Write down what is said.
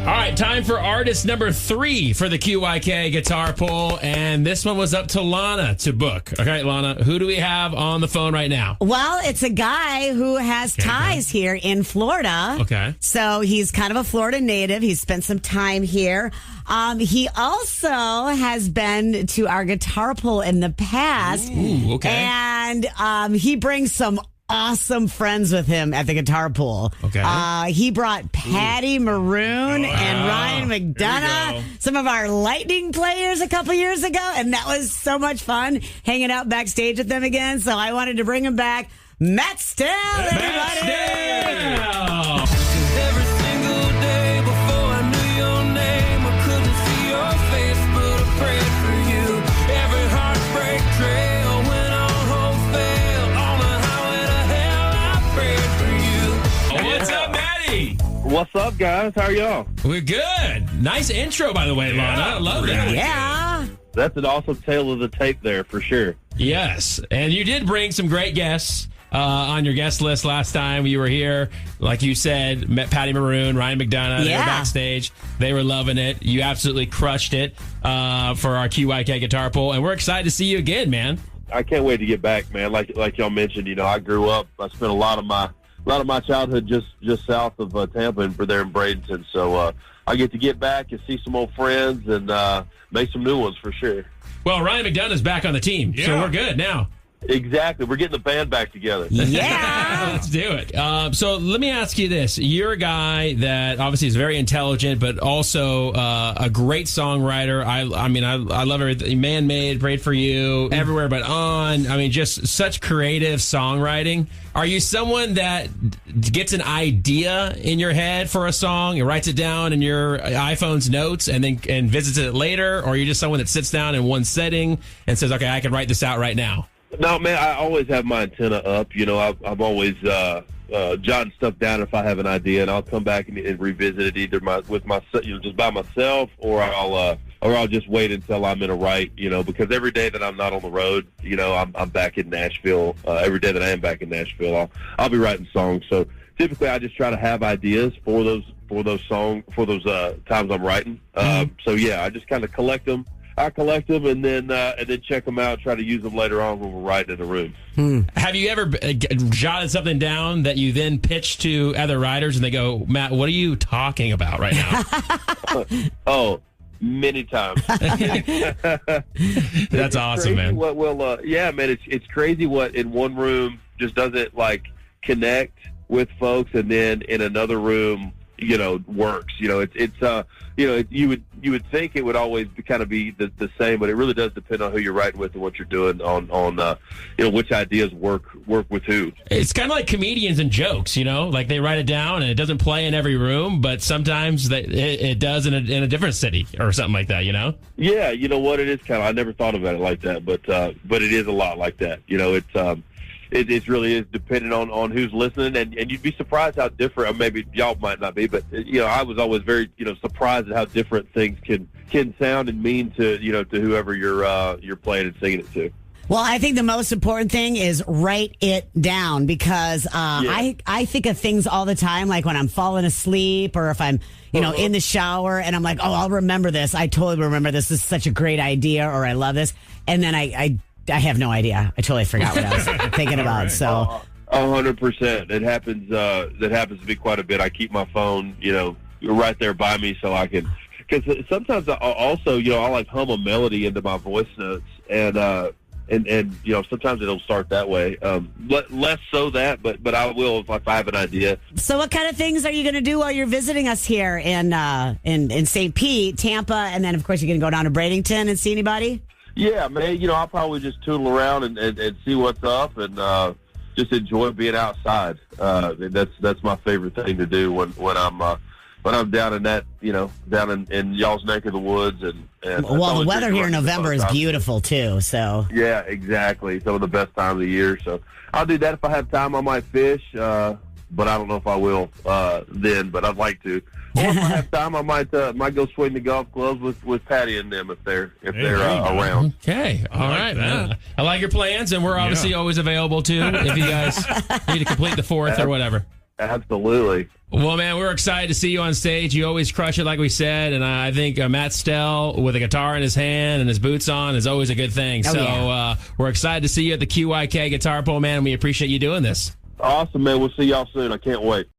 All right, time for artist number 3 for the QYK guitar poll. And this one was up to Lana to book. Okay, Lana, who do we have on the phone right now? Well, it's a guy who has ties here in Florida. Okay. So he's kind of a Florida native. He's spent some time here. He also has been to our guitar poll in the past. Ooh, okay. And he brings some awesome friends with him at the guitar pool. Okay. He brought Patty Maroon and Ryan McDonough, some of our Lightning players a couple years ago, and that was so much fun hanging out backstage with them again. So I wanted to bring him back. Matt Stell, everybody! Matt Stell! Every single day before I knew your name, I couldn't see your face, but I prayed for you. Every heartbreak trail went on wholesale. On the highway to hell, I prayed for you. What's up, Maddie? What's up, guys? How are y'all? We're good. Nice intro, by the way, Lana. I love that. Yeah. That's an awesome tale of the tape there, for sure. Yes, and you did bring some great guests on your guest list last time you were here. Like you said, met Patty Maroon, Ryan McDonough. They were backstage. They were loving it. You absolutely crushed it for our QYK guitar poll, and we're excited to see you again, man. I can't wait to get back, man. Like y'all mentioned, I grew up. I spent a lot of my childhood just south of Tampa and there in Bradenton. So I get to get back and see some old friends and make some new ones for sure. Well, Ryan McDonough's back on the team, so we're good now. Exactly. We're getting the band back together. Yeah. Let's do it. So let me ask you this. You're a guy that obviously is very intelligent, but also a great songwriter. I mean, I love everything. Man-Made, Prayed for You, Everywhere But On. I mean, just such creative songwriting. Are you someone that gets an idea in your head for a song and writes it down in your iPhone's notes and then visits it later? Or are you just someone that sits down in one setting and says, okay, I can write this out right now? No, man, I always have my antenna up. I'm always jotting stuff down if I have an idea, and I'll come back and revisit it either just by myself, or I'll just wait until I'm in a write. Because every day that I'm not on the road, I'm back in Nashville. Every day that I am back in Nashville, I'll be writing songs. So typically, I just try to have ideas for those times I'm writing. So yeah, I just kind of collect them. I collect them and then check them out, try to use them later on when we're writing in the room. Have you ever jotted something down that you then pitch to other writers and they go, Matt, what are you talking about right now? Oh, many times. That's awesome, man. Yeah, man, it's crazy what in one room just doesn't connect with folks, and then in another room, works. You would think it would always be the same, but it really does depend on who you're writing with and what you're doing on which ideas work with who. It's kind of like comedians and jokes, like they write it down and it doesn't play in every room, but sometimes it does in a different city or something like that, Yeah, you know what? It is I never thought about it like that, but it is a lot like that. It really is dependent on who's listening, and you'd be surprised how different. Or maybe y'all might not be, but I was always very surprised at how different things can sound and mean to to whoever you're playing and singing it to. Well, I think the most important thing is write it down, because I think of things all the time, like when I'm falling asleep or if I'm in the shower and I'm like, oh, I'll remember this. I totally remember this. This is such a great idea, or I love this, and then I have no idea. I totally forgot what I was thinking about. Right. So, 100%. It happens. That happens to me quite a bit. I keep my phone, right there by me, so I can. Because sometimes I'll hum a melody into my voice notes, and sometimes it'll start that way. Less so that, but I will if I have an idea. So, what kind of things are you going to do while you're visiting us here in St. Pete, Tampa, and then of course you're going to go down to Bradenton and see anybody? Yeah, man, I'll probably just tootle around and see what's up and just enjoy being outside. That's my favorite thing to do when I'm down in that, down in y'all's neck of the woods. And well, the weather here in November is beautiful too. So yeah, exactly. Some of the best time of the year. So I'll do that if I have time. I might fish, but I don't know if I will then. But I'd like to. Or if I have time, I might go swing the golf clubs with Patty and them if they're around. Okay, all right, man. I like your plans, and we're obviously always available too if you guys need to complete the fourth or whatever. Absolutely. Well, man, we're excited to see you on stage. You always crush it, like we said, and I think Matt Stell with a guitar in his hand and his boots on is always a good thing. We're excited to see you at the QYK Guitar Pole, man, and we appreciate you doing this. Awesome, man. We'll see y'all soon. I can't wait.